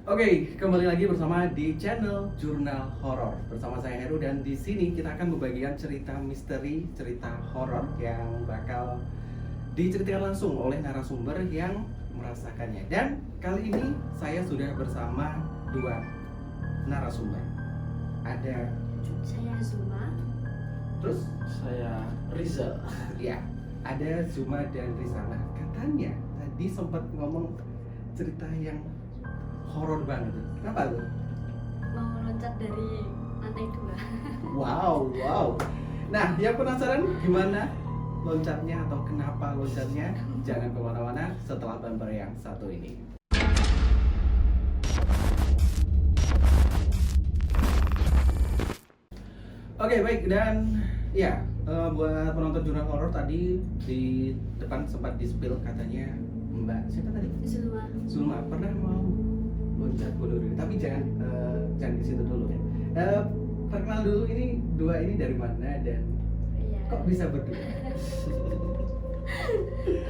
Oke, kembali lagi bersama di channel Jurnal Horor. Bersama saya Heru dan di sini kita akan membagikan cerita misteri, cerita horor yang bakal diceritakan langsung oleh narasumber yang merasakannya. Dan kali ini saya sudah bersama dua narasumber. Ada Saya Zuma. terus Saya Rizal. ya, ada Zuma dan Rizana. Katanya tadi sempat ngomong cerita yang horor banget. Kenapa tuh? Mau loncat dari lantai 2. Wow. Nah, yang penasaran gimana loncatnya atau kenapa loncatnya? Jangan kemana-mana setelah bumper yang satu ini. Oke, baik, dan ya buat penonton jurnal horor tadi di depan sempat di-spill katanya Mbak siapa tadi? Zuma. Zulma pernah mau loncat bunuh diri, tapi jangan di situ dulu ya. Perkenal dulu, ini dua ini dari mana dan Iya. kok bisa berdua?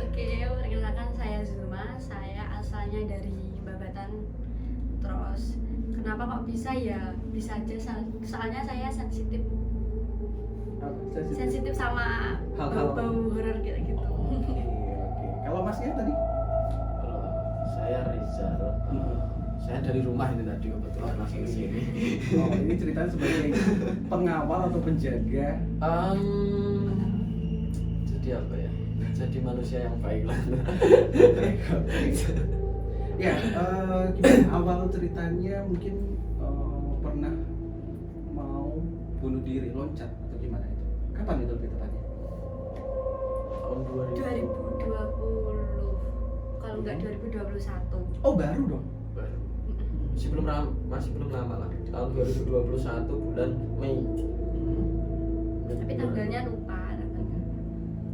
Oke, perkenalkan saya Zuma. Saya asalnya dari Babatan. Terus kenapa kok bisa ya? Bisa aja soalnya saya sensitif sama Hal-hal. bau horor gitu. Oke. Kalau masnya tadi? Kalau saya Rizal, saya dari rumah ini tadi kebetulan langsung ke sini. Oh, ini ceritanya sebagai pengawal atau penjaga. Jadi apa ya? Jadi manusia yang baik lah. Ya, gimana awal ceritanya? Mungkin pernah mau bunuh diri, loncat atau gimana itu? Kapan itu lebih tepatnya? Tahun 2020. Kalau enggak 2021. Oh, baru dong. baru. Masih belum lama lah. Tahun 2021 bulan Mei. Tapi tanggalnya lupa.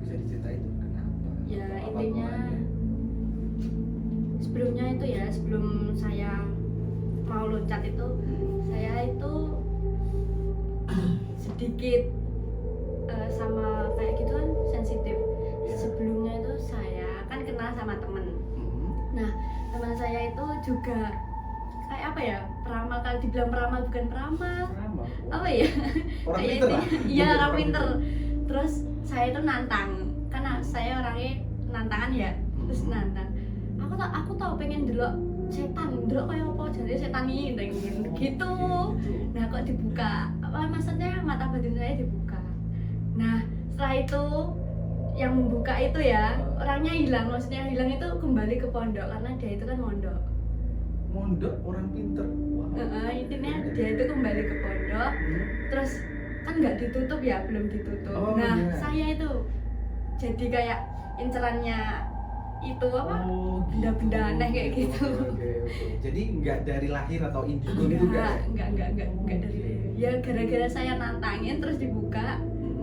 Bisa diceritain itu kenapa? Ya, Apa intinya hubungannya? sebelumnya itu ya, sebelum saya mau loncat itu, saya itu sedikit sama kayak gitu kan sensitif. Ya. Sebelumnya itu saya kan kenal sama temen. Nah, teman saya itu juga kayak apa ya, peramal. Kalau dibilang peramal bukan peramal, Sama. apa ya, Orang kayak pinter lah. iya orang pinter. Terus saya itu nantang, karena saya orangnya nantangan ya, terus nantang. Aku tau pengen delok setan, delok kayak apa jadi setan ini gitu. Nah, kok dibuka, apa maksudnya mata batin saya dibuka. Nah, setelah itu yang membuka itu ya orangnya hilang, maksudnya hilang itu kembali ke pondok karena dia itu kan mondok. Mondok orang pinter. Wow. Intinya dia itu kembali ke pondok, terus kan nggak ditutup ya, belum ditutup. Oh, Nah, iya. saya itu jadi kayak incerannya itu apa, Oh, benda-benda aneh kayak gitu. Oke. Jadi nggak dari lahir atau indigo gitu kan? Enggak dari ya, gara-gara saya nantangin terus dibuka.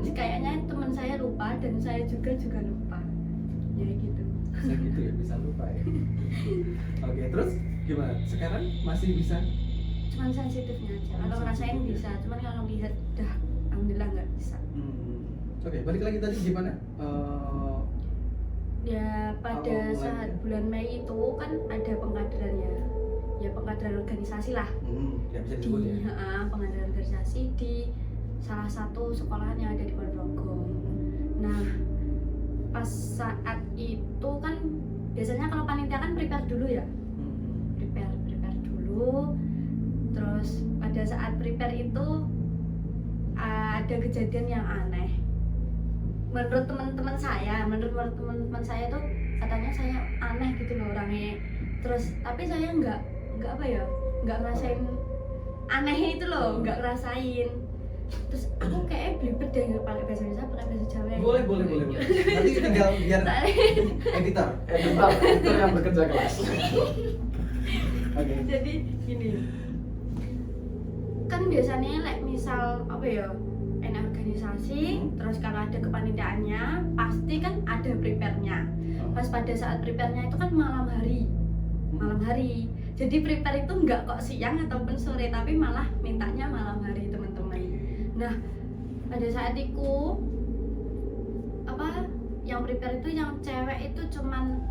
Kayaknya teman saya lupa dan saya juga lupa. Ya gitu. Bisa gitu ya, bisa lupa ya. Oke, terus gimana? Sekarang masih bisa? Cuman sensitifnya aja. Kalau ngerasain bisa, cuman kalau lihat udah alhamdulillah nggak bisa. Oke, balik lagi tadi gimana? Ya pada Awal saat mulainya. bulan Mei itu kan ada pengkaderannya. Ya pengkaderan organisasi lah. Ya bisa disebut ya. Di pengkaderan organisasi di salah satu sekolahan yang ada di Ponorogo. Nah, pas saat itu kan biasanya kalau panitia kan prepare dulu ya. Prepare dulu. Terus pada saat prepare itu ada kejadian yang aneh. Menurut teman-teman saya itu katanya saya aneh gitu loh orangnya. Terus tapi saya nggak apa ya, nggak ngerasain aneh itu loh, nggak ngerasain. Terus aku kayak belibet deh nggak pakai bahasa Indonesia, pakai bahasa Jawa. Boleh. Nanti tinggal biar editor. Itu yang bekerja kelas. Oke. Jadi gini, kan biasanya misal apa ya, enak organisasi, terus kalau ada kepanitiaannya pasti kan ada prepare-nya. Pas pada saat prepare-nya itu kan malam hari. Jadi prepare itu nggak kok siang ataupun sore, tapi malah mintanya malam hari teman-teman. Nah, pada saat itu apa yang prepare itu yang cewek itu cuman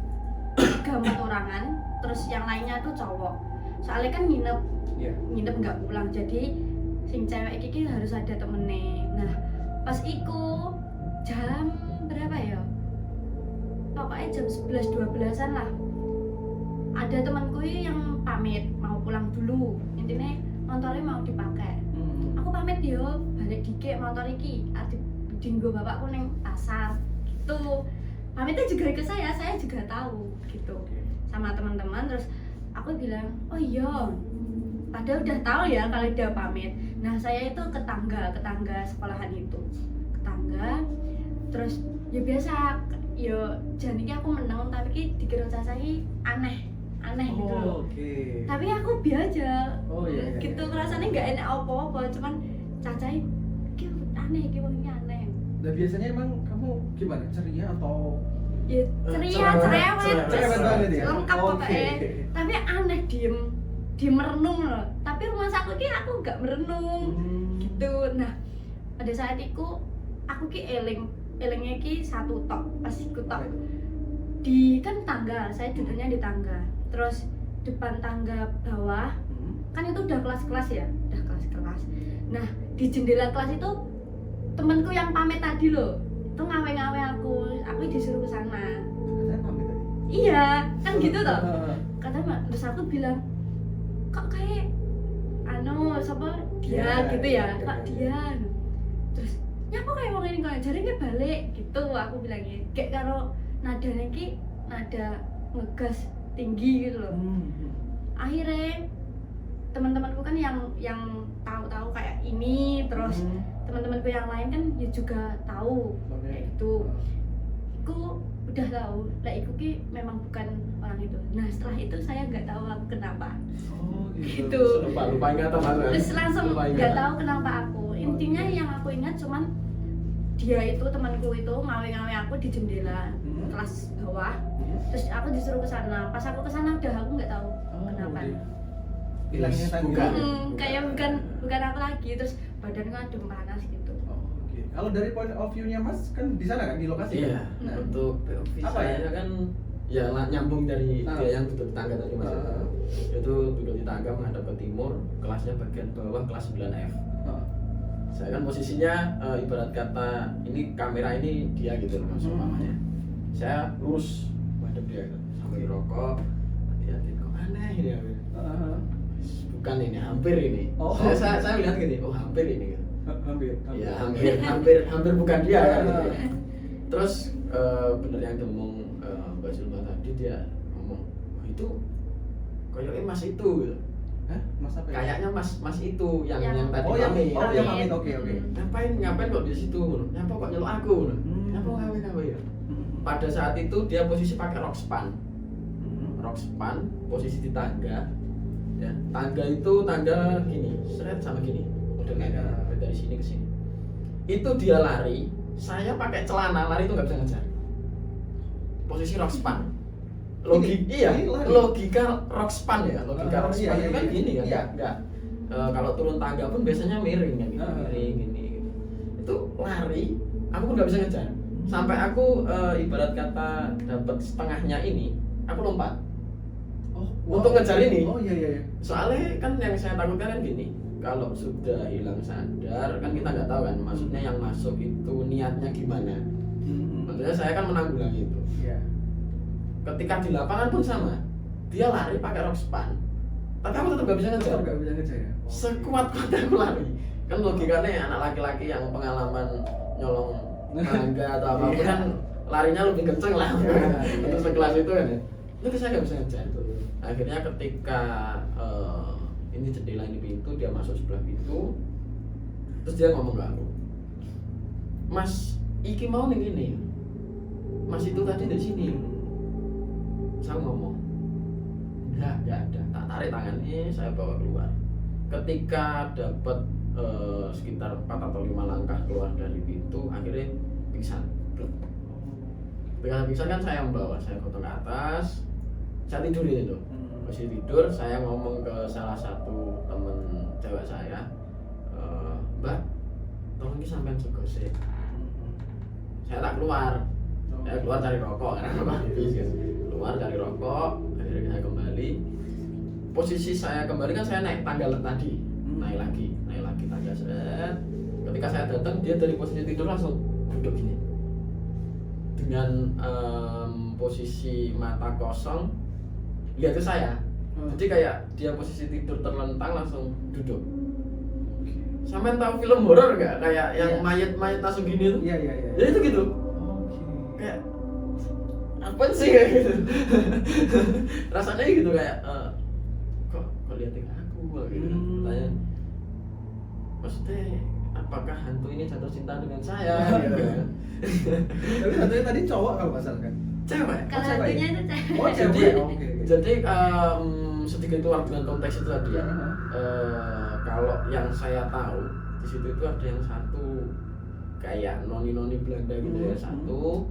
3 orangan, terus yang lainnya tuh cowok. soalnya kan nginep Iya. nginep nggak pulang, jadi sing cewek iki harus ada temennya. Nah pas iku jam berapa ya, pokoknya jam 11-12an lah, ada temanku yang pamit mau pulang dulu, intinya motornya mau dipakai. Aku pamit yo balik dikit motor iki ati dinggo bapakku neng pasar gitu. Pamitnya juga ke saya juga tahu gitu sama teman-teman. Terus aku bilang oh iya, padahal udah tahu ya kalau dia pamit. Nah saya itu ke tangga sekolahan itu, ke tangga. Terus ya biasa ya jadi aku menang, tapi ki dikira Caca ki aneh gitu loh. Tapi aku biasa Iya. gitu, rasanya nggak enak apa-apa, cuman Caca ki aneh, ki wong aneh. Nah biasanya emang kamu gimana, ceria atau Ya ceria, cerewet. cerewet banget ya? lengkap pokoknya. Tapi aneh, diem merenung loh. Tapi rumah aku ki aku nggak merenung gitu. Nah pada saat itu aku ki elingnya ki satu tok, pas iku tok di kan tangga, saya duduknya di tangga. Terus depan tangga bawah kan itu udah kelas-kelas ya, udah kelas-kelas. Nah di jendela kelas itu temanku yang pamit tadi loh, itu ngawe-ngawe aku disuruh ke sana. Katanya pamit tadi. Iya kan gitu toh. Katanya terus aku bilang kok kayak siapa dia Ya, gitu ya, ya, kak ya. dia. Terus nyapa kayak wong ini kok jarine balik gitu, aku bilangnya kayak karo nadanya ki nada ngegas tinggi gitu loh. Akhirnya teman-temanku kan yang tahu kayak ini, terus teman-temanku yang lain kan ya juga tahu kayak gitu. Aku udah tahu lah iku ki memang bukan orang itu. Nah setelah itu saya nggak tahu aku kenapa gitu. Lupa ingatan mas. Terus langsung Lupa nggak ingatan. tahu kenapa aku. Intinya yang aku ingat cuman dia itu, temanku itu ngawe-ngawe aku di jendela kelas bawah. Terus aku disuruh ke sana. Pas aku ke sana udah aku nggak tahu kenapa. Bilangnya tadi. Bukan. Kayak bukan aku lagi. Terus badanku adem panas gitu. Kalau dari point of view-nya Mas kan di sana kan, di lokasi. Iya. kan? Nah, untuk POV Apa ya? saya kan ya nyambung dari Ah. dia yang duduk di tangga tadi mas. Ah. Itu duduk di tangga menghadap ke timur, kelasnya bagian bawah kelas 9F. Saya kan posisinya ibarat kata ini kamera ini dia gitu loh mas umpamanya. Saya lurus menghadap dia sambil rokok. Hati-hati kok aneh ini ya. Bukan ini, hampir ini. Oh. Saya lihat gini, oh hampir ini gitu. Hampir. Ya hampir bukan dia kan gitu. Terus bener yang ngomong Mbak Zulma tadi, dia ngomong oh, itu kayaknya mas itu gitu. Hah? Mas apa ya? Kayaknya mas itu yang tadi Oh, yang pamit. yang pamit. Oke. Ngapain kok di situ? Nyapa kok nyeluk aku? Nyapa ngawe ya? Pada saat itu dia posisi pakai rok span, posisi di tangga. Ya, tangga itu tangga gini, seret sama gini. Udah kayak dari sini ke sini. Itu dia lari, saya pakai celana lari itu nggak bisa ngejar. Posisi rok span. Ini lari. Logika rock span ya, logika rock span Iya, itu kan iya. gini kan, Iya. enggak. Kalau turun tangga pun biasanya miring kan, gitu, Ah. miring gini. Gitu. Itu lari, aku pun nggak bisa ngejar. Sampai aku ibarat kata dapat setengahnya ini, aku lompat. Untuk ngejar ini. Oh iya. Soalnya kan yang saya takutkan kan gini, kalau sudah hilang sadar kan kita nggak tahu kan, maksudnya yang masuk itu niatnya gimana. Maksudnya saya kan menanggulangi itu. Iya. Ketika di lapangan pun sama, dia lari pakai rok span, tapi aku tetap gak bisa ngejar. Nggak bisa ngejar ya. Sekuat-kuatnya aku lari. Kan logikanya anak laki-laki yang pengalaman nyolong mangga atau apapun kan larinya lebih kenceng lah untuk sekelas itu kan ya. Tapi saya gak bisa ngejar. Akhirnya ketika ini jendela ini pintu, dia masuk sebelah pintu, terus dia ngomong ke aku, Mas, iki mau nih gini, Mas itu tadi dari sini. Saya ngomong, enggak ada. Tak tarik tangannya, saya bawa keluar. Ketika dapat sekitar 4 atau 5 langkah keluar dari pintu, akhirnya pingsan. Ketika pingsan kan saya yang bawa, saya gotong ke atas, saya tidur itu. Masih tidur, saya ngomong ke salah satu temen cewek saya, Mbak, tolong ini sampean segose. Saya tak keluar. Saya keluar cari rokok karena rokok habis kan. Keluar cari rokok, akhirnya saya kembali. posisi saya kembali kan saya naik tangga tadi, naik lagi tangga set. Ketika saya datang dia dari posisi tidur langsung duduk gini dengan posisi mata kosong lihat ke saya. Jadi kayak dia posisi tidur terlentang langsung duduk. Sampean tahu film horor nggak? Kayak yang mayat-mayat langsung gini tuh? Iya. Ya itu gitu. Kayak apa sih kayak gitu? Rasanya gitu kayak kok liatin aku gitu. Tanya, maksudnya apakah hantu ini jatuh cinta dengan saya? Gitu. Tapi hantunya tadi cowok kalau nggak salah kan? Cewek. Kalau cewek. hantunya itu cewek. Oh cewek. Oke. Jadi sedikit keluar dengan konteks itu tadi ya. Kalau yang saya tahu di situ itu ada yang satu kayak noni Belanda gitu ya, satu,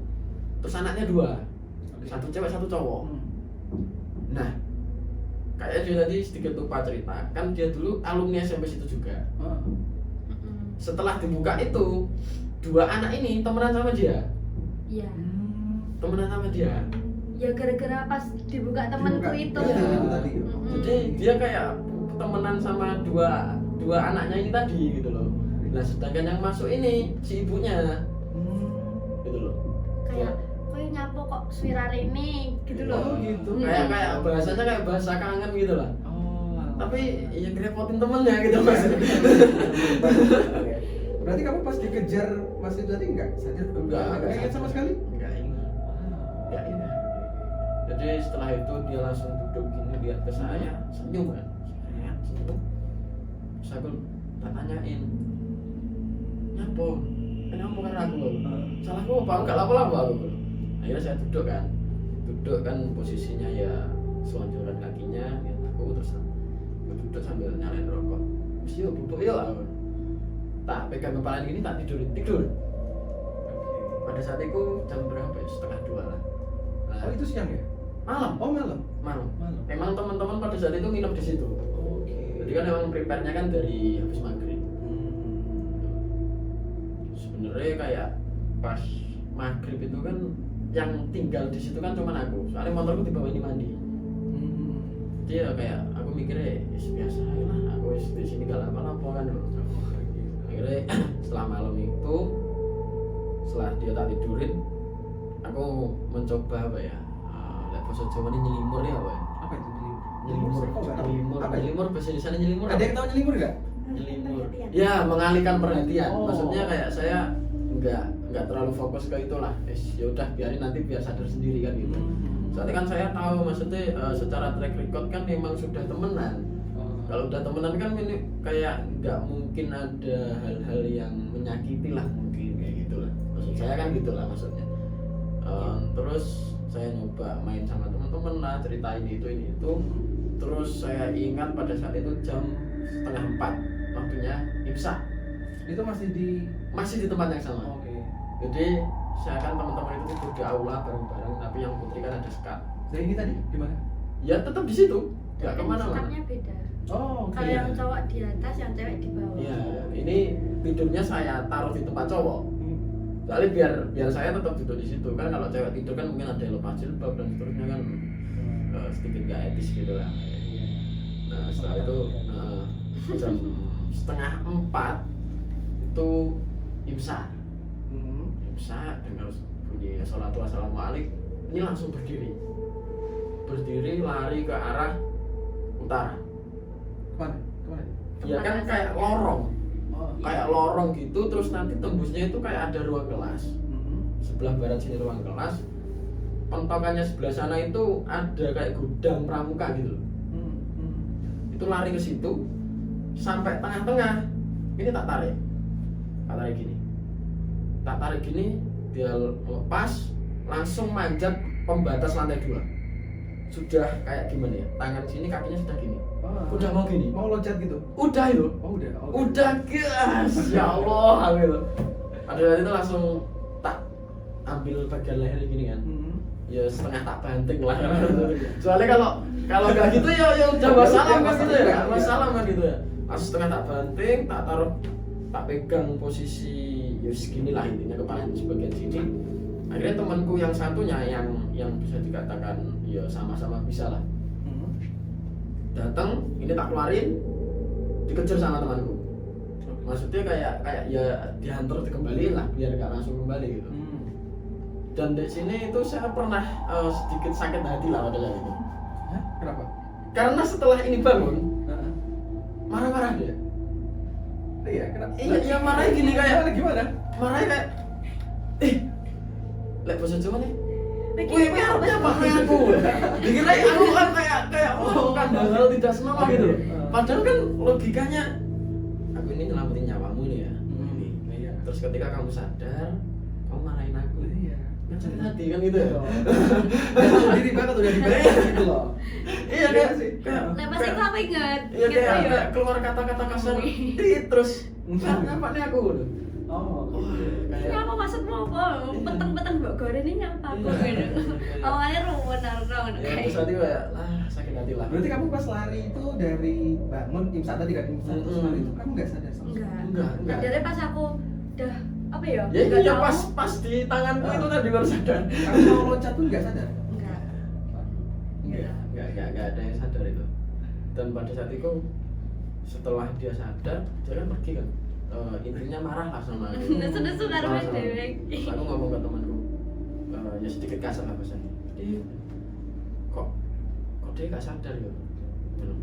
terus anaknya 2, satu cewek satu cowok. Nah, kayak dia tadi sedikit lupa cerita, kan dia dulu alumni SMP situ juga. Setelah dibuka itu 2 anak ini temenan sama dia. Iya. Temenan sama dia. Ya gara-gara pas dibuka temanku itu. Iya. Tadi. Jadi dia kayak temenan sama dua anaknya ini tadi gitu loh. Nah sedangkan yang masuk ini si ibunya gitu loh. Kayak kok nyapo kok suirare ini gitu loh. Oh gitu. Kayak bahasanya kayak bahasa kangen gitu lah. Oh. Tapi ya ngerepotin temennya gitu mas. Berarti kamu pas dikejar Mas itu tadi enggak sadar? Enggak ingat sama sekali? Enggak ingat. Jadi setelah itu dia langsung duduk gini lihat ke saya, senyum kan. Senyum. Terus aku tak tanyain, nyapa? Kenapa kan aku? Salahku apa? Enggak apa-apa aku. Akhirnya saya duduk kan posisinya ya selonjoran kakinya, lihat aku terus aku duduk sambil nyalain rokok. Terus yuk duduk yuk aku. Tak pegang kepala gini tak tidur. Pada saat itu jam berapa ya? 1:30 lah. Nah, Oh itu siang ya? malam. Oh malam. Malam. Malam. Emang teman-teman pada saat itu nginep di situ. Oke. Jadi kan emang prepare-nya kan dari habis maghrib. Sebenarnya kayak pas maghrib itu kan yang tinggal di situ kan cuma aku. Soalnya motorku dibawa ini mandi. Jadi ya kayak aku mikirnya biasa lah. Aku di sini gak lama-lama kan. Akhirnya setelah malam itu, setelah dia tak tidurin, aku mencoba apa ya? Bahasa Jawa ini nyelimur ya apa ya? Apa itu Nyelimur. Apa? Nyelimur bahasa Indonesia nyelimur. Ada yang tahu nyelimur nggak? Nyelimur. Ya, mengalihkan perhatian. Oh. Maksudnya kayak saya nggak terlalu fokus ke itulah. Ya udah biarin nanti biar sadar sendiri kan gitu. Soalnya kan saya tahu maksudnya secara track record kan memang sudah temenan. Kalau udah temenan kan ini kayak nggak mungkin ada hal-hal yang menyakiti lah mungkin kayak gitulah. Maksud saya kan gitulah maksudnya. Terus saya nyoba main sama teman-teman lah, ceritain ini itu. Terus saya ingat pada saat itu jam 3:30 waktunya imsak. Itu masih di tempat yang sama. Oke. Jadi saya kan teman-teman itu tidur di aula bareng-bareng, tapi yang putri kan ada sekat. Nah ini tadi di mana? Ya tetap di situ, nggak Tapi kemana-mana. sikapnya beda. Oh oke. Kalau yang cowok di atas, yang cewek di bawah. Ya, ini tidurnya saya taruh di tempat cowok. Soalnya biar saya tetap duduk di situ kan. Kalau cewek tidur kan mungkin ada yang lepas jilbab dan seterusnya kan sedikit nggak etis gitu lah. Nah setelah itu jam 3:30 itu imsak. Imsak dengar bunyi sholatu wassalamualaikum, ini langsung berdiri lari ke arah utara. Kemana? Ya kan kayak lorong. Kayak lorong gitu, terus nanti tembusnya itu kayak ada ruang kelas. Sebelah barat sini ruang kelas, pentokannya sebelah sana itu ada kayak gudang pramuka gitu. Itu lari ke situ sampai tengah-tengah. Ini tak tarik gini, dia lepas langsung manjat pembatas lantai 2. Sudah kayak gimana ya? Tangan sini, kakinya sudah gini. Udah mau gini. Mau loncat gitu? Udah itu. Oh udah. Udah gas, ya Allah gitu. Pada saat itu langsung tak ambil bagian leher gini kan. Ya setengah tak banting lah. Soalnya kalau nggak gitu ya udah masalah kan gitu ya. Masalah kan gitu ya. Langsung setengah tak banting, tak taruh, tak pegang posisi ya segini lah intinya kepala di bagian sini. Akhirnya temanku yang satunya yang bisa dikatakan ya sama-sama bisa lah. datang ini tak keluarin, dikejar sama temanku. Maksudnya kayak ya diantar dikembaliin lah biar gak langsung kembali gitu. Dan di sini itu saya pernah sedikit sakit hati lah pada saat itu. Hah? Kenapa? Karena setelah ini bangun marah-marah dia. Iya, kenapa? Iya marahnya gini kayak gimana? marahnya kayak lek bahasa Jawa nih. Lagi Wih, apa? apa aku? Dikira aku kan kayak melakukan hal tidak senonoh gitu loh. Padahal kan logikanya aku ini nyelamatin nyawamu nih ya. Ini. Iya. Terus ketika kamu sadar, kamu marahin aku. Iya. Kan sakit hati kan gitu ya. Tahu diri banget udah dibayar gitu loh. Iya Iya kan? sih. Nah pas itu aku ingat. Iya Gitu kayak keluar kata-kata kasar. Terus ngapa nih aku? Oh, Ini apa maksudmu apa? Peteng-peteng mbok goreng ini apa aku gitu. Awalnya ruwet naruh Ya terus hati kayak sakit hati lah. berarti kamu pas lari itu dari bangun imsak tadi kan imsak terus lari itu kamu nggak sadar sama sekali? Enggak. Enggak. Dari pas aku udah apa ya? Ya nggak iya tahu. pas di tanganku itu tadi baru sadar. Kamu mau loncat pun nggak sadar? Enggak. Enggak ada yang sadar itu. Dan pada saat itu setelah dia sadar, dia kan pergi kan. Intinya marah lah sama aku. Nesu-nesu karo Marah wis sama dhewe. aku. Aku ngomong ke temanku, ya sedikit kasar lah bahasanya. Kok dia gak sadar ya? Belum.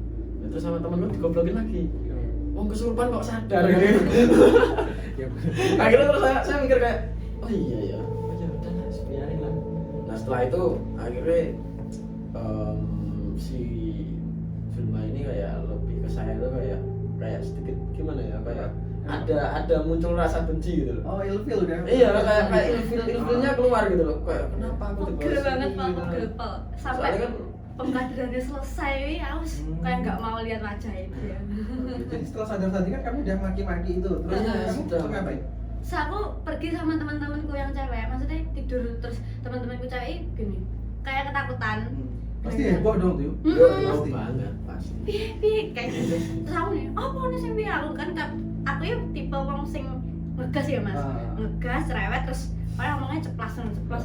Terus sama temanku digoblokin lagi. Wong kesurupan kok sadar gitu. Ya, Akhirnya terus saya mikir kayak, oh iya ya, ya udah lah, biarin lah. Nah setelah itu akhirnya si Zulma ini kayak lebih ke saya itu kayak sedikit gimana ya, kayak ada muncul rasa benci gitu loh. oh ilfil udah. Iya kayak ilfilnya keluar gitu loh. Kayak kenapa aku dibawa Pegel sini banget Pak, gitu. pegel Pak. Sampai Soalnya kan pengkaderannya selesai, aku kayak nggak mau lihat wajah itu ya. Jadi setelah sadar tadi kan kamu udah maki-maki itu, terus Iya, kamu sudah. ngapain? Terus aku pergi sama teman-temanku yang cewek, maksudnya tidur terus teman-temanku cewek gini, kayak ketakutan. Pasti heboh dong tuh. yo Pasti. banget pasti. Piye kayak gitu. Terus aku nih, apa nih sing piye aku kan aku ya tipe wong sing ngegas ya Mas. Ngegas rewet terus kayak ngomongnya ceplas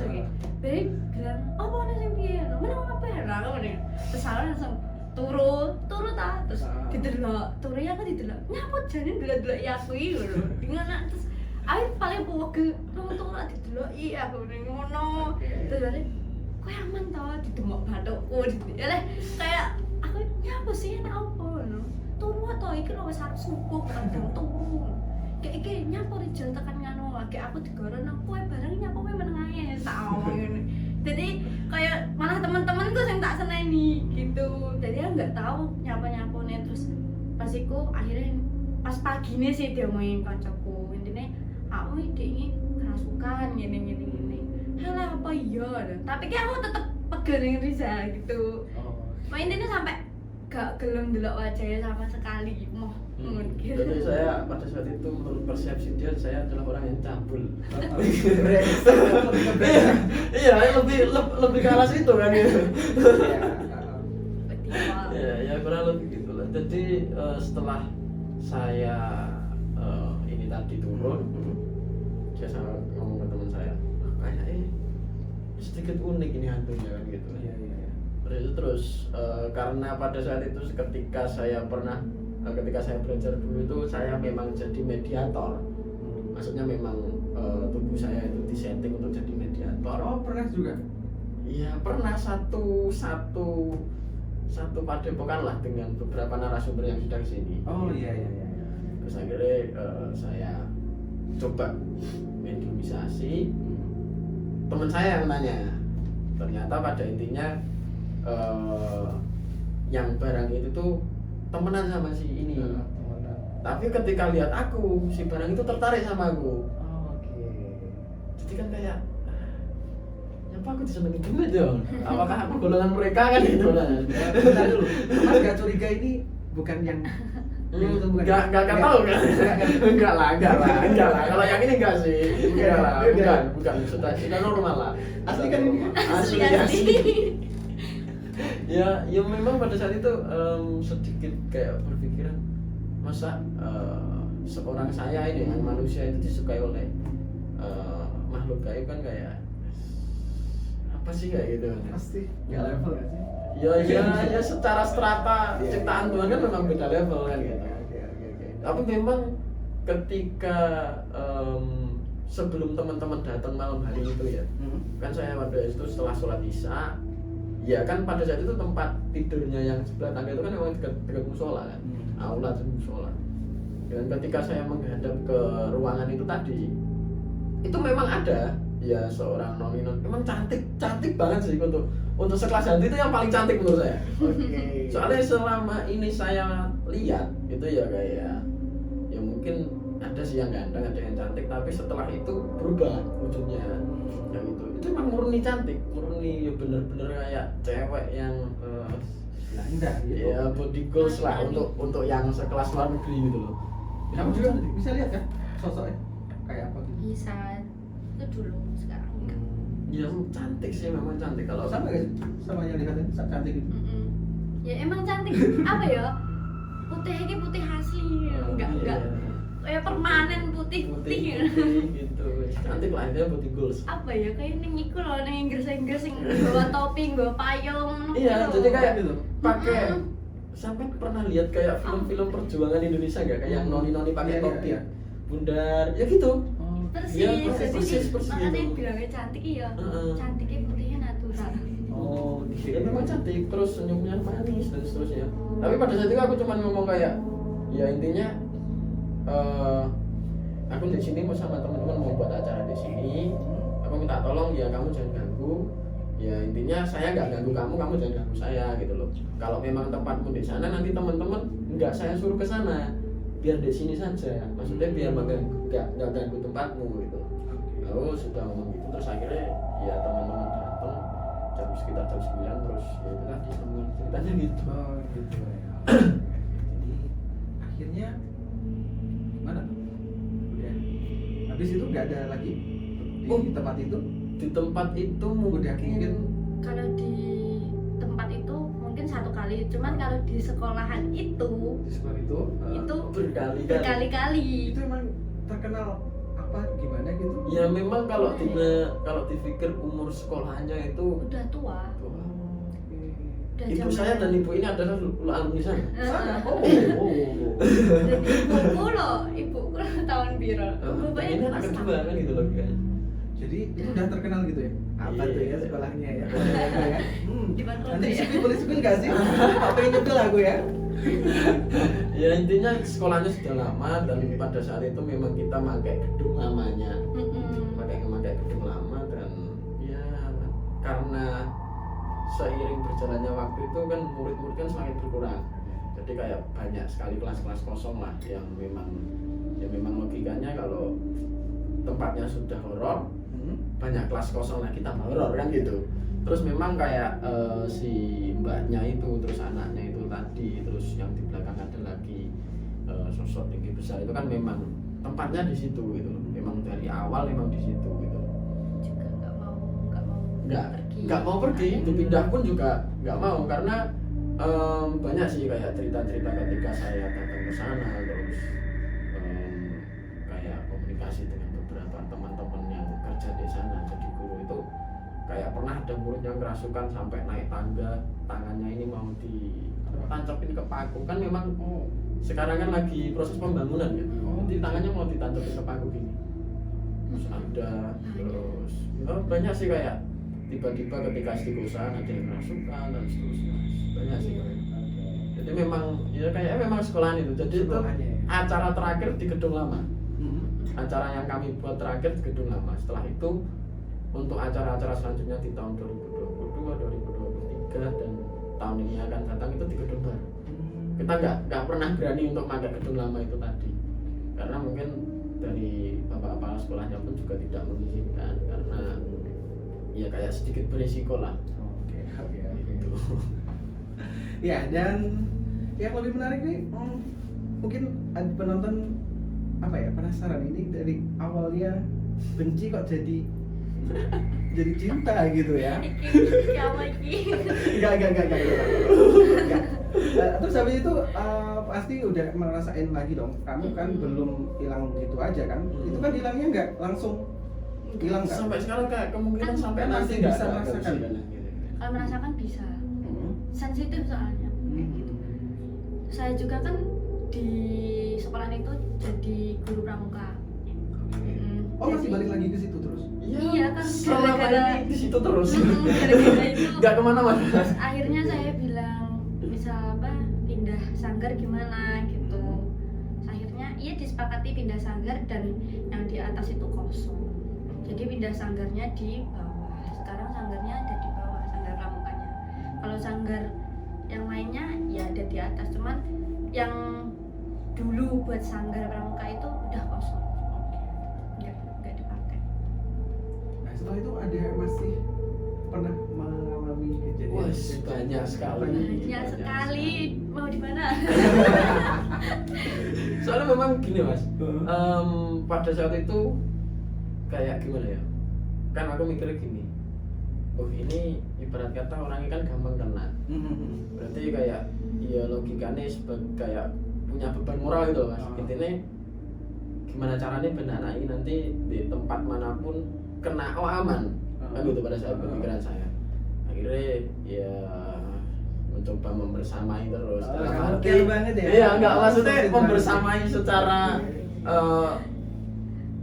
lagi. Jadi bilang, apa nih sing piye? Mana apa ya? Lah aku nih. Terus aku langsung turu ta terus didelok. Turu ya aku didelok. Nyapa jane delok-delok ya aku iki lho. Ngono terus aku paling pegel nang turu didelok iya aku ning ngono. Terus dari kowe aman to didemok bathukku ya leh kayak aku nyapa sih enak apa no turu to iki lho wis arep subuh kadang turu kayak iki nyapa Rijal tekan nganu lagi aku digoron kowe bareng nyapa kowe meneng ae tak omong ngene jadi kayak malah teman-temanku sing tak seneni gitu jadi aku nggak tahu nyapa-nyapa nih terus pas iku akhirnya pas pagi nih sih dia ngomongin kancaku intinya aku ini kerasukan gini halah apa iya tapi kayak aku tetep pegel dengan Riza gitu intinya sampai gak gelem delok wajahnya sama sekali mau gitu. Jadi saya pada saat itu menurut persepsi dia saya adalah orang yang cabul. Iya lebih ke arah situ kan gitu. Ya kurang lebih gitu lah. Jadi setelah saya ini tadi turun, saya sama ngomong ke teman saya, kayaknya sedikit unik ini hantunya kan gitu. Terus karena pada saat itu ketika saya belajar dulu itu saya memang jadi mediator. Maksudnya memang tubuh saya itu disetting untuk jadi mediator. Oh pernah juga? Iya pernah satu padepokan lah dengan beberapa narasumber yang sudah kesini. Oh iya. Terus akhirnya saya coba mediumisasi. Teman saya yang nanya, ternyata pada intinya yang barang itu tuh temenan sama si ini. Tapi ketika lihat aku, si barang itu tertarik sama aku. Jadi kan kayak nyapa aku disenengin juga dong. Apakah aku golongan mereka kan gitu lah. Bentar dulu, Mas gak curiga ini bukan yang itu bukan? Enggak tahu kan? Enggak lah. Kalau yang ini enggak sih. Bukan. Sudah normal lah. Asli kan ini? Asli. Ya memang pada saat itu sedikit kayak berpikiran masa seorang saya ini yang manusia itu disukai oleh makhluk gaib kan kayak apa sih kayak gitu. Pasti nggak level gak sih? ya secara strata ciptaan Tuhan kan memang beda level kan gitu. Tapi memang ketika sebelum teman-teman datang malam hari itu ya, kan saya pada itu setelah sholat isya, ya kan pada saat itu tempat tidurnya yang sebelah tangga itu kan memang dekat musola kan, aula dan musola. Dan ketika saya menghadap ke ruangan itu tadi, itu memang ada ya seorang noni memang cantik banget sih untuk sekelas Hanti itu yang paling cantik menurut saya. Soalnya selama ini saya lihat itu ya kayak ya mungkin ada sih yang ganteng, ada yang cantik, tapi setelah itu berubah wujudnya yang itu emang murni cantik, murni ya bener-bener kayak cewek yang indah gitu. ya body goals lah untuk yang sekelas luar negeri gitu loh. Kamu juga bisa lihat kan sosoknya kayak apa gitu? Bisa, itu dulu, sekarang enggak. Ya cantik sih, memang cantik. Kalau Sama gak sih? Sama yang lihatnya cantik gitu? Ya emang cantik, apa ya, putih ini putih asli, enggak kayak permanen putih gitu. Cantik lah, dia body goals. apa ya, kayak ini iku loh, yang Inggris yang bawa topi, bawa payung Iya, gitu. jadi kayak gitu pakai sampai pernah lihat kayak film-film perjuangan Indonesia nggak, kayak noni-noni pakai topi bundar ya gitu. Persis, Iya, jadi persis makanya gitu. bilangnya cantik iya, cantiknya putihnya natural. Ya memang cantik, terus senyumnya manis dan seterusnya. Tapi pada saat itu aku cuma ngomong kayak ya intinya aku di sini mau sama teman-teman mau buat acara di sini, aku minta tolong ya kamu jangan ganggu. Ya intinya saya nggak ganggu kamu jangan ganggu saya gitu loh. Kalau memang tempatmu di sana, nanti teman-teman nggak saya suruh ke sana, biar di sini saja. Maksudnya biar nggak ganggu tempatmu gitu. Lalu sudah ngomong gitu, terus akhirnya ya teman-teman datang sekitar jam 9, terus ya itu tadi teman ceritanya gitu. Gitu ya. Jadi akhirnya gimana tuh? Udah. Habis itu nggak ada lagi di tempat itu? Di tempat itu Udah mungkin Kalau di tempat itu mungkin satu kali, cuman kalau di sekolahan itu di sekolah itu berkali-kali. itu emang terkenal apa gimana gitu? Ya memang kalau dipikir umur sekolahnya itu Udah tua, udah ibu zaman- saya dan ibu ini adalah alumni sana. Sana. Dan ibuku loh tahun biru. Bapaknya Ini anak kedua kan gitu loh kan. Jadi itu udah terkenal gitu ya? Apa tuh ya sekolahnya ya? Ya. Di mana Nanti ya? boleh sepil nggak sih? Apa yang nyepil aku ya? Ya intinya sekolahnya sudah lama dan pada saat itu memang kita pakai gedung lamanya, pakai gedung lama dan ya karena seiring berjalannya waktu itu kan murid-murid kan semakin berkurang. Jadi kayak banyak sekali kelas-kelas kosong lah yang memang logikanya kalau tempatnya sudah horor, banyak kelas kosong lagi tambah horor kan gitu. Terus memang kayak si mbaknya itu, terus anaknya itu tadi, terus yang di belakang ada lagi sosok tinggi besar itu kan memang tempatnya di situ gitu. Memang dari awal memang di situ gitu. Juga Nggak mau pergi, dipindah pun juga nggak mau karena banyak sih kayak cerita-cerita ketika saya datang ke sana, terus kayak komunikasi dengan beberapa teman-teman yang kerja di sana jadi guru itu kayak pernah ada murid yang kerasukan sampai naik tangga, tangannya ini mau ditancapin ke paku kan memang sekarang kan lagi proses pembangunan ya, jadi tangannya mau ditancapin ke paku gini. Terus ada terus banyak sih kayak tiba-tiba ketika istiqosan ada yang kerasukan dan seterusnya, banyak sih kayak. Jadi memang ya kayaknya memang sekolahan itu. Jadi itu acara terakhir di gedung lama. Acara yang kami buat terakhir di gedung lama. Setelah itu untuk acara-acara selanjutnya di tahun 2022, 2023 dan tahun ini akan datang itu di gedung baru. Kita nggak pernah berani untuk pakai gedung lama itu tadi karena mungkin dari bapak kepala sekolahnya pun juga tidak mengizinkan karena ya kayak sedikit berisiko lah. Oke. Gitu. Ya, dan yang lebih menarik nih, mungkin ada penonton apa ya, penasaran ini dari awalnya benci kok jadi cinta gitu ya. Enggak. Terus habis itu pasti udah merasain lagi dong. Kamu kan belum hilang gitu aja kan? Itu kan hilangnya nggak langsung hilang kan? Sampai sekarang kayak kemungkinan sampai Kan nanti masih nggak bisa ada merasakan. gitu. Kalau merasakan bisa. sensitif soalnya kayak gitu. Saya juga kan di sekolah itu jadi guru pramuka. Oh masih Jadi- balik lagi ke situ terus? Iya kan, selama gara-gara- ini di situ terus. Gara-gara itu Nggak kemana-mana. terus akhirnya saya bilang bisa apa pindah sanggar gimana gitu. Akhirnya iya disepakati pindah sanggar dan yang di atas itu kosong. Jadi pindah sanggarnya di bawah. Sekarang sanggarnya ada di bawah, sanggar pramukanya. Kalau sanggar yang lainnya ya ada di atas, cuman yang dulu buat sanggar pramuka itu udah kosong. Nggak dipakai. Nah setelah itu ada masih pernah mengalami kejadian? Wah, banyak sekali. Banyak sekali. Mau di mana? Soalnya memang gini mas, pada saat itu kayak gimana ya? Kan aku mikirnya gini, oh ini ibarat kata orangnya kan gampang kena. Berarti kayak ya logikanya sebagai kayak punya beban moral gitu loh mas. Intinya gimana caranya ben anak ini nanti di tempat manapun kena aman. Kan gitu pada saat pemikiran saya. Akhirnya ya mencoba membersamai terus. Dalam arti banget ya? iya enggak maksudnya Solid membersamai banget. secara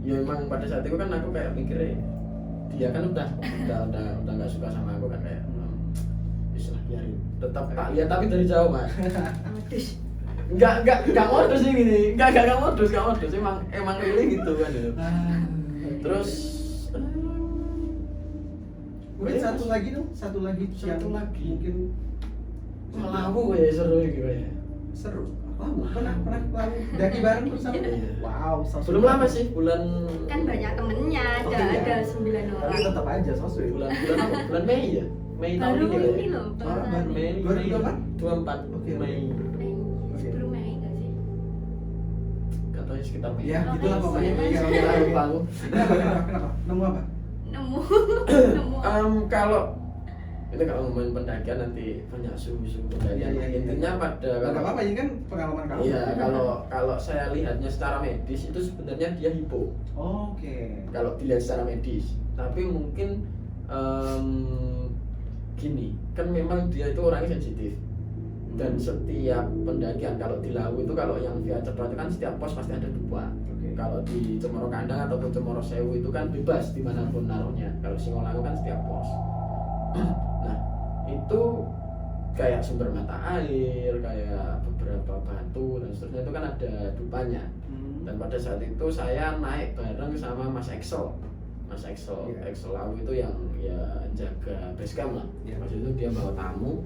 ya emang pada saat itu kan aku kayak mikirnya dia kan udah nggak suka sama aku kan kayak bisa biarin tetap tak lihat tapi dari jauh mas. Modus. Enggak modus sih gini, enggak modus emang really gitu kan ya. Terus Mungkin satu lagi dong, Satu yang lagi. mungkin lagu ya seru gitu ya. seru. Pernah daki bareng bersama? Iya. Wow, Belum lama sih, bulan Kan banyak temennya, Oh, ada iya. ada 9 Tapi orang. tetap aja sosok. bulan apa? Bulan Mei ya? Mei tahun Baru ini ini ya? loh, Oh, baru baru. Mei 2024? 24 Oke. Mei. sebelum Mei nggak sih? Katanya sekitar Mei. Ya, Oh, gitulah Mei. pokoknya. Mei. Sekitar lupa aku. Kenapa? Nemu apa? Nemu nemu. Kalau itu kalau ngomongin pendakian nanti banyak suhu-suhu pendakian. Iya. Intinya pada Nggak apa-apa, ini kan pengalaman kamu. Iya, kalau saya lihatnya secara medis itu sebenarnya dia hipo. Oke. Kalau dilihat secara medis, tapi mungkin gini, kan memang dia itu orangnya sensitif. Dan setiap pendakian kalau di Lawu itu kalau yang via Cedra itu kan setiap pos pasti ada 2. Oke. Kalau di Cemoro Kandang ataupun Cemoro Sewu itu kan bebas dimanapun naruhnya. Kalau Singolangu kan setiap pos. Nah itu kayak sumber mata air, kayak beberapa batu dan seterusnya itu kan ada dupanya. Dan pada saat itu saya naik bareng sama Mas Excel. Iya. Excel Lawu itu yang ya jaga base camp lah. Iya. Pas itu dia bawa tamu.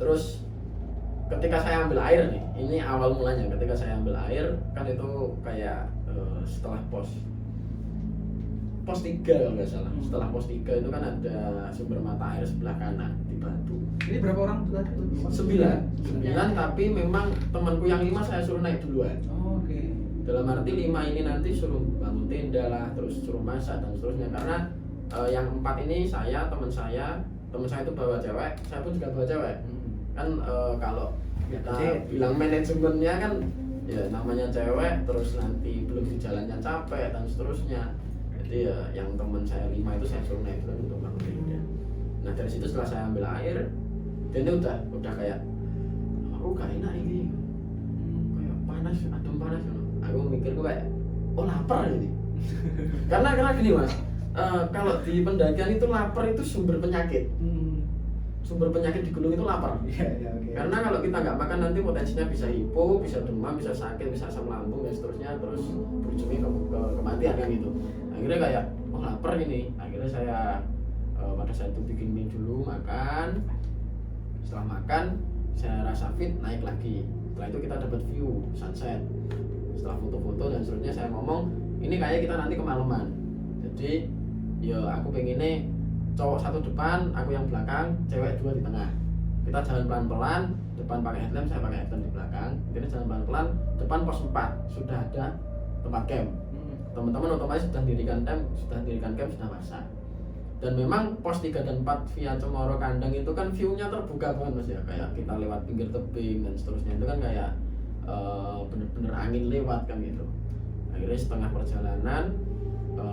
Terus ketika saya ambil air nih, ini awal mulanya. Ketika saya ambil air kan itu kayak setelah pos 3 kalau nggak salah. Setelah pos 3 itu kan ada sumber mata air sebelah kanan di batu. Ini berapa orang tuh tadi? 9 tapi memang temanku yang 5 saya suruh naik duluan. Oh, oke. Dalam arti 5 ini nanti suruh bangun tenda lah, terus suruh masak dan seterusnya. Karena yang 4 ini teman saya itu bawa cewek, saya pun juga bawa cewek. Kan kalau kita bilang manajemennya kan ya namanya cewek, terus nanti belum di jalannya capek dan seterusnya. Jadi ya yang teman saya 5 itu saya suruh naik dulu untuk bangun tenda. Nah dari situ setelah saya ambil air, dan itu udah kayak aku gak enak ini, kayak panas, adem panas. Aku mikir gue kayak oh lapar ini. karena gini mas, kalau di pendakian itu lapar itu sumber penyakit. Sumber penyakit di gunung itu lapar. Iya, oke. Karena kalau kita nggak makan nanti potensinya bisa hipo, bisa demam, bisa sakit, bisa asam lambung dan seterusnya, terus berujungnya ke kematian kan gitu. Akhirnya kayak oh lapar ini. Akhirnya saya pada saat itu bikin mie dulu, makan. Setelah makan saya rasa fit, naik lagi. Setelah itu kita dapat view sunset. Setelah foto-foto dan seterusnya saya ngomong ini kayak kita nanti kemalaman. Jadi ya aku pengennya cowok 1 depan, aku yang belakang, cewek 2 di tengah. Kita jalan pelan-pelan, depan pakai headlamp, saya pakai headlamp di belakang. Kita jalan pelan-pelan, depan pos 4 sudah ada tempat camp. Teman-teman otomatis sudah dirikan camp, sudah masak. Dan memang pos 3 dan 4 via Cemoro Kandang itu kan view-nya terbuka banget mas ya. Kayak kita lewat pinggir tebing dan seterusnya itu kan kayak bener-bener angin lewat kan gitu. Akhirnya setengah perjalanan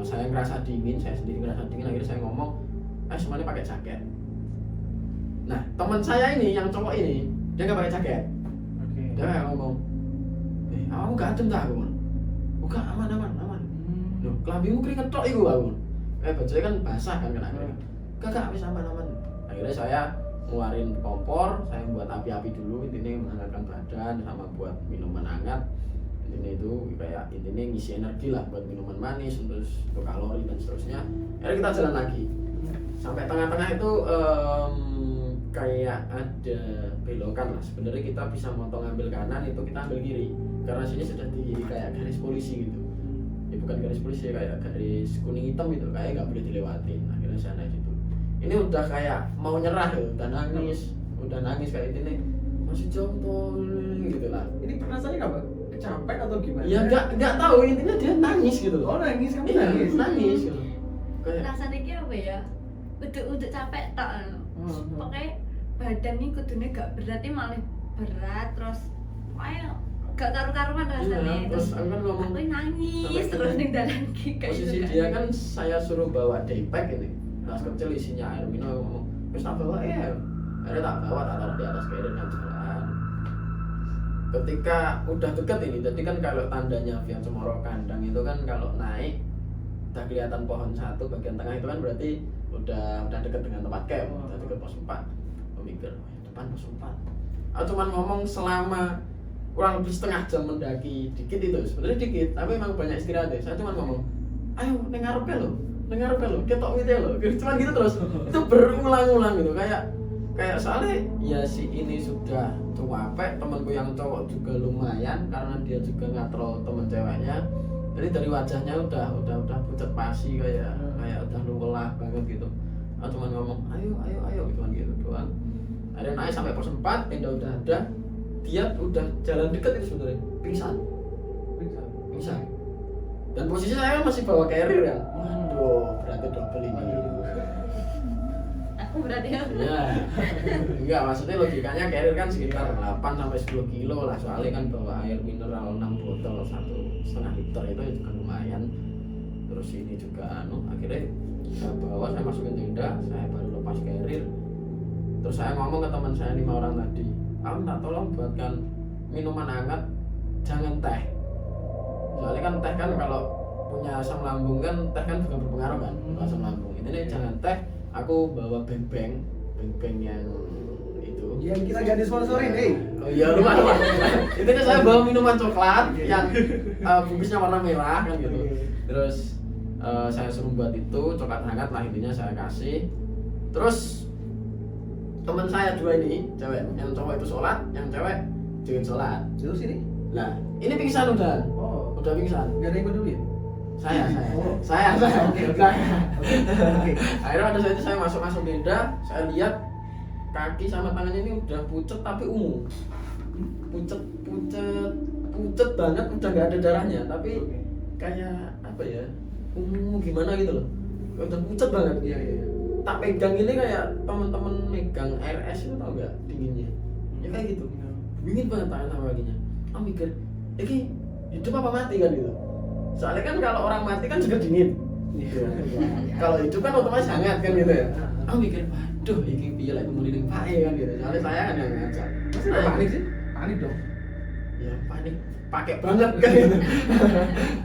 saya sendiri ngerasa dingin, akhirnya saya ngomong semuanya pakai jaket. Nah teman saya ini yang cowok ini dia nggak pakai jaket. Oke. Dia kayak ngomong, kamu gak adem tak aku? Bukan, aman. Loh, kelambimu keringet tok iku aku. Bajunya kan basah kan kena keringet. Gak, wis aman. Akhirnya saya ngeluarin kompor, saya buat api-api dulu, intinya menghangatkan badan sama buat minuman hangat. Intinya itu kayak intinya ngisi energi lah buat minuman manis, terus untuk kalori dan seterusnya. Akhirnya kita jalan lagi. Sampai tengah-tengah itu kayak ada belokan lah. Sebenarnya kita bisa motong ambil kanan, itu kita ambil kiri. Karena sini sudah di kayak garis polisi gitu. Ya bukan garis polisi, kayak garis kuning hitam gitu, kayak nggak boleh dilewatin. Akhirnya saya naik situ. Ini udah kayak mau nyerah ya, udah nangis kayak ini masih jauh tuh gitu lah. Ini perasaannya apa? Capek atau gimana? Ya nggak tahu, intinya dia nangis gitu. Oh nangis, kamu Iya, nangis? nangis gitu. Kayak Rasanya iki apa ya? Udah capek tok. Pokoknya badan ini kudunya gak berat, ini malah berat terus kayak gak karu-karuan rasanya. iya, terus aku kan ngomong aku nangis sampai terus itu, ning dalan iki kayak posisi gitu dia kan saya suruh bawa daypack ini, tas kecil isinya air minum. Aku ngomong terus tak bawa ya, akhirnya tak bawa, tak taruh di atas carrier dan jalan. Ketika udah deket ini, jadi kan kalau tandanya Via Cemoro Kandang itu kan kalau naik udah kelihatan pohon satu bagian tengah itu kan berarti udah deket dengan tempat camp, udah deket pos 4. Aku mikir, depan pos 4. Aku cuman ngomong selama kurang lebih setengah jam mendaki dikit itu, sebenarnya dikit, tapi memang banyak istirahat ya. Saya cuma ngomong, ayo neng ngarepe lo, ketok wite lo, cuman gitu terus. Itu berulang-ulang gitu, kayak soalnya ya si ini sudah capek, temanku yang cowok juga lumayan karena dia juga ngatrol teman ceweknya. Jadi dari wajahnya udah pucat pasi, kayak udah lelah banget gitu. Aku cuma ngomong, ayo cuman gitu doang. Ada naik sampai pos 4, tenda udah ada. Dia udah jalan dekat itu sebenarnya pingsan. Dan posisi saya masih bawa carrier ya. Waduh, berarti double ini. aku berarti ya Iya. Enggak, maksudnya logikanya carrier kan sekitar 8 sampai 10 kilo lah. Soalnya kan bawa air mineral 6 botol 1,5 liter itu juga lumayan. Terus ini juga akhirnya saya bawa, saya masukin tenda, saya baru lepas carrier. Terus saya ngomong ke teman saya 5 orang tadi, kamu tak tolong buatkan minuman hangat, jangan teh. Soalnya kan teh kan kalau punya asam lambung kan, teh kan juga berpengaruh kan untuk asam lambung. Ini jangan teh, aku bawa beng-beng yang itu. Yang kita gak disponsorin, Oh iya, lumayan. Intinya saya bawa minuman coklat yang bungkusnya warna merah kan gitu. Terus saya suruh buat itu coklat hangat lah, intinya saya kasih. Terus teman saya dua ini, cewek, yang cowok itu sholat, yang cewek jangan sholat. Terus ini? Nah, ini pingsan udah pingsan. Gak ada yang peduli? Saya. Oke. Akhirnya pada saat itu saya masuk tenda, saya lihat kaki sama tangannya ini udah pucet tapi ungu. Pucet banget, udah nggak ada darahnya, tapi kayak apa ya? Ungu gimana gitu loh. Udah pucet banget. Iya. Tak pegang ini kayak temen-temen megang air es itu, tau gak dinginnya? Ya kayak gitu. Dingin banget tangan sama kakinya. Aku mikir, ini hidup apa mati kan gitu. Soalnya kan kalau orang mati kan juga dingin. Kalau hidup kan otomatis hangat kan gitu ya. Aku mikir, waduh ini piye lek kemulih pae kan gitu. Soalnya saya kan yang ngajak. Masa panik sih? Panik dong. Ya panik, pakai banget kan gitu.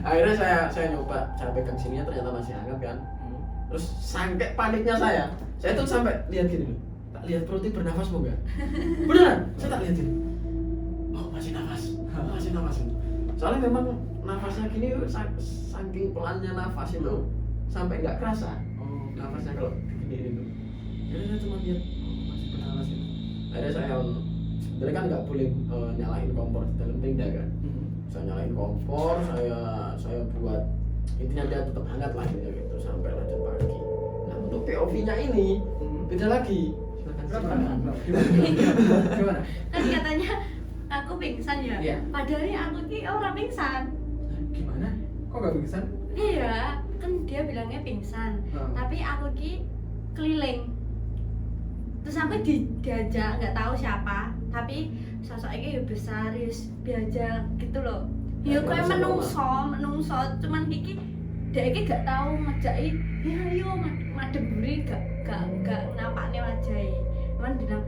Akhirnya saya nyoba, saya pegang sininya ternyata masih hangat kan. Terus sangkek paniknya saya tuh sampai lihat gini loh, tak lihat perutnya bernafas mau nggak? Beneran, saya tak lihat gini. Oh masih nafas. Soalnya memang nafasnya gini, saking pelannya nafas itu sampai nggak kerasa. Nafasnya kalau begini itu. Jadi saya cuma lihat, masih bernafas itu. Akhirnya saya sebenarnya kan nggak boleh nyalain kompor di dalam tenda kan. Saya nyalain kompor, saya buat intinya dia tetap hangat lah gitu sampai lanjut pagi. Nah untuk POV-nya ini beda lagi. Silakan. Gimana? kan katanya aku pingsan ya. Iya. Padahal aku ki orang pingsan. Gimana? Kok gak pingsan? Iya, kan dia bilangnya pingsan. Tapi aku ki keliling. Terus aku diajak nggak tahu siapa, tapi sosoknya ya besar, biasa gitu loh. Ya kayak menungso, cuman Kiki dia gak tahu ngejaki, ya ayo madem buri gak napakne wajahe. Man bilang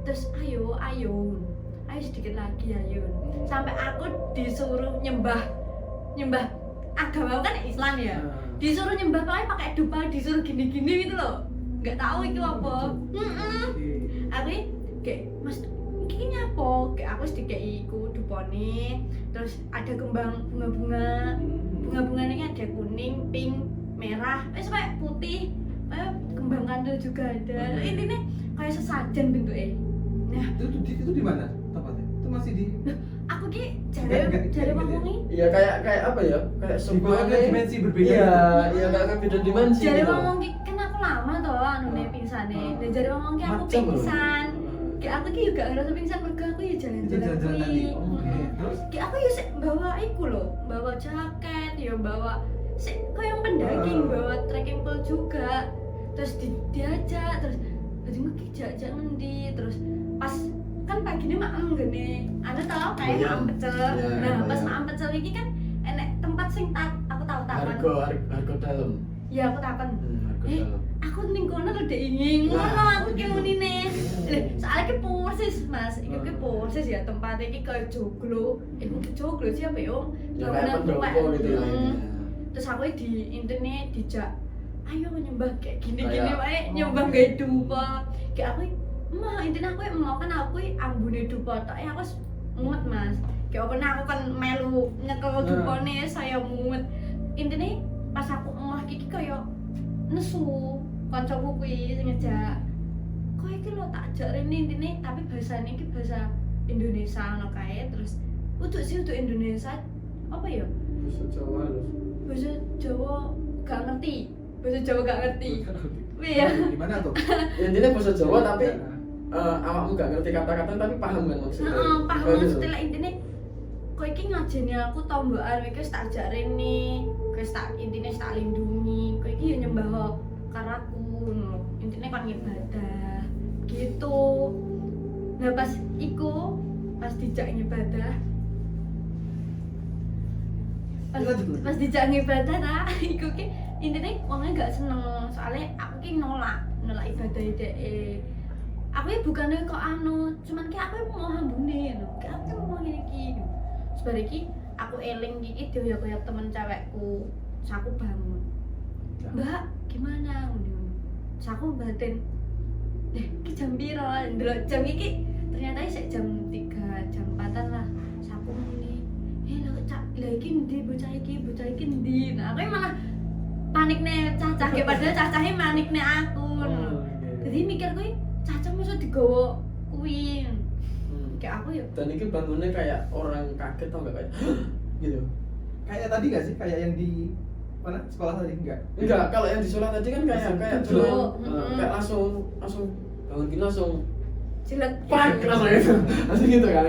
terus ayo sedikit lagi ayo, sampai aku disuruh nyembah agama kan Islam ya, disuruh nyembah pakai dupa, disuruh gini-gini gitu loh, nggak tahu itu apa. Aku kayak mas ini apa, kayak aku sedikit iku dupone, terus ada kembang bunga-bunganya ada kuning, pink, merah, sampai putih, kembang kandel juga ada. Intinya kayak sesajen bentuknya. Nah, itu di mana tempatnya? Itu masih di aku ki jare ngomongi. Iya kayak apa ya? Kayak sebuah dimensi berbeda. Iya kayak beda dimensi. Jare gitu. ngomongi kan aku lama toh anune pingsane. Dan jare ngomongi aku Macem loh. pingsan. Kayak aku ki juga ngerasa pingsan mergo aku ya jalan-jalan tadi. Oke. Terus Kayak aku ya sik bawa iku loh, bawa jaket, ya bawa sik koyo pendaking, bawa trekking pole juga. Terus diajak, terus jadi ngejak ngendi, terus pas kan pagi ini maem gini, ada tau kayak maem pecel. Nah pas maem pecel ini kan enek tempat sing aku tahu takon. Harga dalam. Ya aku takon. Harga dalam. Aku ning kono lho dek ingin ngono aku ki munine. Soalnya ki persis Mas, iki ki persis ya tempat iki koyo joglo. Iku joglo siapa yo? Ya kayak pendopo gitu ya. Terus aku di intine dijak ayo nyembah kayak gini-gini Kayak, wae nyembah gawe dupa. Kayak aku mah intinya aku mau kan aku ambune dupa tok aku mumet Mas. Kayak apa aku kan melu nyekel dupane saya mumet. Intinya pas aku emah iki koyo nesu kancaku kuwi sing ngejak. Kok iki lho tak ajak rene intine tapi bahasane iki bahasa Indonesia ngono kae terus untuk Indonesia apa ya? Bahasa Jawa harus. Bahasa Jawa gak ngerti. Bahasa Jawa gak ngerti. Iya. Gimana tuh? Ya intinya bahasa Jawa tapi awakmu gak ngerti kata-kata tapi paham kan maksudnya. Heeh, paham Kayak gitu. maksudnya intine kok iki ngajeni aku tombokan iki wis tak ajak rene, wis tak intine tak lindungi. Kok iki ya nyembah karaku ngono. Intine kon ngibadah gitu. Nah pas iku pas dijak ngibadah pas dijak ngibadah ta iku ki intine wongnya gak seneng soalnya aku ki nolak ibadah dhek. Aku ya bukannya kok cuman ki aku mau hambune lho. Ki aku mau ngene iki. Sebar iki aku eling iki dioyak-oyak temen cewekku. Terus aku bangun. Mbak, gimana? Terus aku batin. Ki jam piro? Ndelok jam iki ternyata sik jam 3, jam 4-an lah. Terus aku muni, lha iki ndi bocah iki ndi? Nah, aku malah panikne cacah ki padahal cacahe manikne aku. Jadi mikir kuwi cacah mesti digawa kuwi. Kayak aku ya. Dan ini bangunnya kayak orang kaget tau gak kayak gitu. Kayak tadi gak sih? Kayak yang di mana? Sekolah tadi enggak? Enggak, kalau yang di sholat tadi kan kayak Duduk. kayak langsung bangun gini langsung Jelek. pak langsung gitu. Langsung gitu kan.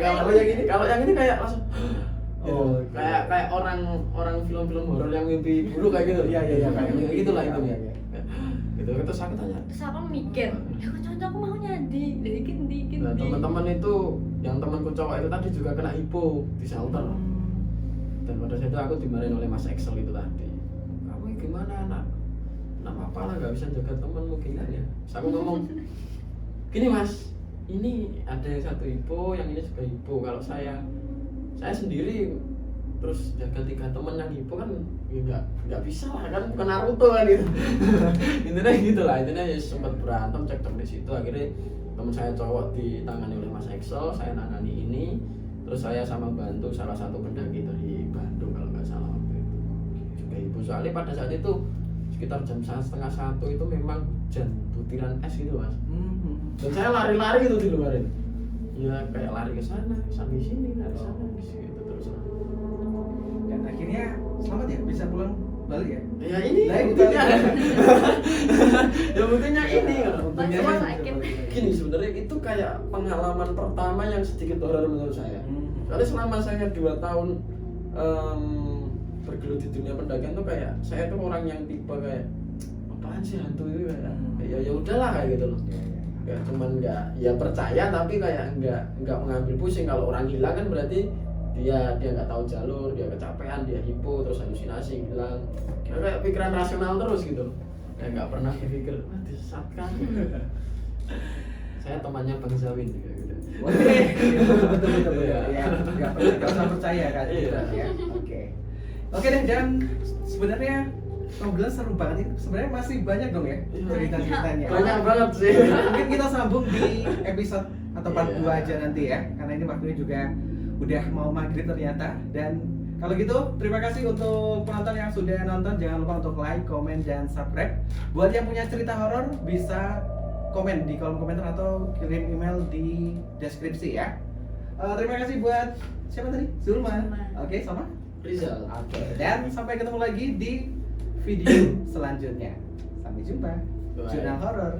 Kalau yang ini kayak langsung Oh, kayak orang film-film horor yang mimpi buruk kayak gitu. Iya kayak gitulah itu ya. Gitu. Terus aku tanya. Terus aku mikir, ya aku mau nyandi, dari iki Nah, teman-teman itu yang temanku cowok itu tadi juga kena hipo di shelter. Dan pada saat itu aku dimarahin oleh Mas Excel itu tadi. Kamu ini gimana anak apa lah nggak bisa jaga teman mungkin kan ya. Terus aku ngomong, gini Mas, ini ada yang satu hipo, yang ini juga hipo. Kalau saya sendiri terus jaga 3 teman yang hipo kan ya nggak bisa lah kan bukan Naruto kan gitu. Intinya gitu lah, intinya ya sempat berantem cekcok di situ. Akhirnya teman saya cowok ditangani oleh Mas Excel, saya nangani ini, terus saya sama bantu salah satu pendaki dari Bandung kalau nggak salah waktu itu juga ibu. Soalnya pada saat itu sekitar jam 1:30 itu memang hujan butiran es gitu Mas. Dan saya lari-lari gitu di luar itu. Ya kayak lari ke sana sini, lari sana gitu terus. Dan akhirnya selamat ya bisa pulang Bali ya? Ya ini Nah, buktinya. Ya buktinya ini kan. Untungnya Pas kan sakit. Gini sebenarnya itu kayak pengalaman pertama yang sedikit horor menurut saya. Soalnya selama saya 2 tahun bergelut di dunia pendakian tuh kayak saya tuh orang yang tipe kayak apaan sih hantu itu kayak ya udahlah kayak gitu loh. Kayak cuman ya percaya tapi kayak nggak mengambil pusing. Kalau orang hilang kan berarti dia nggak tahu jalur, dia kecapean, dia hipo, terus halusinasi hilang. Kayak pikiran rasional terus gitu. Kayak nggak pernah berpikir disesatkan. Saya temannya Bang Zawin juga gitu. Oke, betul. Iya. Ya, nggak usah percaya kan? Iya. Gitu, ya. Oke deh, dan sebenarnya ngobrol seru banget ini. Sebenarnya masih banyak dong ya Iya. cerita-ceritanya. Banyak banget sih. Mungkin kita sambung di episode atau part Iya. 2 aja nanti ya, karena ini waktunya juga udah mau maghrib ternyata. Dan kalau gitu, terima kasih untuk penonton yang sudah nonton. Jangan lupa untuk like, komen, dan subscribe. Buat yang punya cerita horor bisa komen di kolom komentar atau kirim email di deskripsi ya. Terima kasih buat siapa tadi? Zulma. Zulma. Oke, sama? Rizal. Oke, dan sampai ketemu lagi di video selanjutnya. Sampai jumpa. Bye. Jurnal horor.